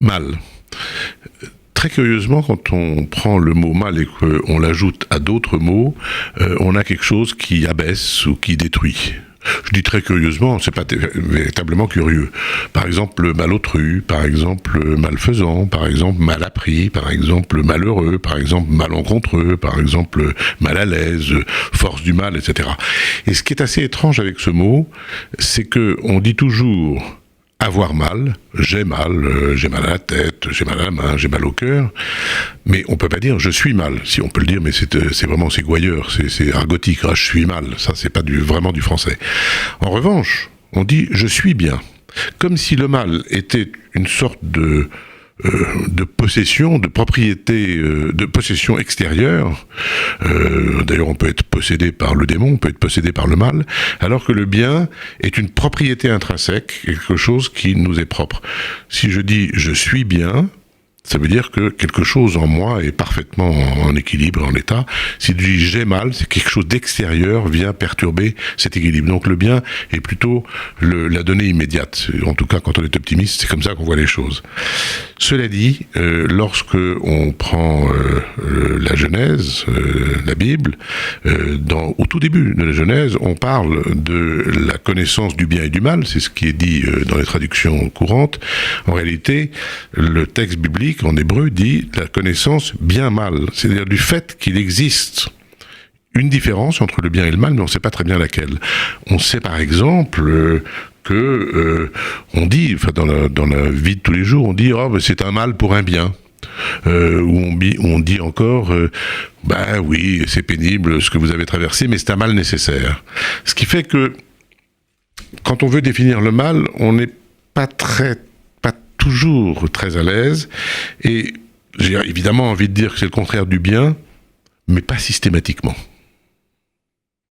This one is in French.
Mal. Très curieusement, quand on prend le mot mal et qu'on l'ajoute à d'autres mots, on a quelque chose qui abaisse ou qui détruit. Je dis très curieusement, c'est pas véritablement curieux. Par exemple, malotru, par exemple, malfaisant, par exemple, mal appris, par exemple, malheureux, par exemple, malencontreux, par exemple, mal à l'aise, force du mal, etc. Et ce qui est assez étrange avec ce mot, c'est que on dit toujours avoir mal, j'ai mal à la tête, j'ai mal à la main, j'ai mal au cœur, mais on peut pas dire je suis mal. Si on peut le dire, mais c'est vraiment c'est gouailleur, c'est argotique. Ah, je suis mal, ça c'est pas vraiment du français. En revanche, on dit je suis bien, comme si le mal était une sorte de possession, de propriété, de possession extérieure. D'ailleurs, on peut être possédé par le démon, on peut être possédé par le mal, alors que le bien est une propriété intrinsèque, quelque chose qui nous est propre. Si je dis « je suis bien », ça veut dire que quelque chose en moi est parfaitement en équilibre, en état. Si je dis j'ai mal, c'est quelque chose d'extérieur vient perturber cet équilibre. Donc le bien est plutôt la donnée immédiate. En tout cas, quand on est optimiste, c'est comme ça qu'on voit les choses. Cela dit, lorsque on prend la Genèse, la Bible, au tout début de la Genèse, on parle de la connaissance du bien et du mal. C'est ce qui est dit dans les traductions courantes. En réalité, le texte biblique en hébreu dit la connaissance bien-mal, c'est-à-dire du fait qu'il existe une différence entre le bien et le mal, mais on ne sait pas très bien laquelle. On sait par exemple on dit, enfin dans la vie de tous les jours, on dit c'est un mal pour un bien. On dit encore oui, c'est pénible ce que vous avez traversé, mais c'est un mal nécessaire. Ce qui fait que quand on veut définir le mal, on n'est pas toujours très à l'aise, et j'ai évidemment envie de dire que c'est le contraire du bien, mais pas systématiquement.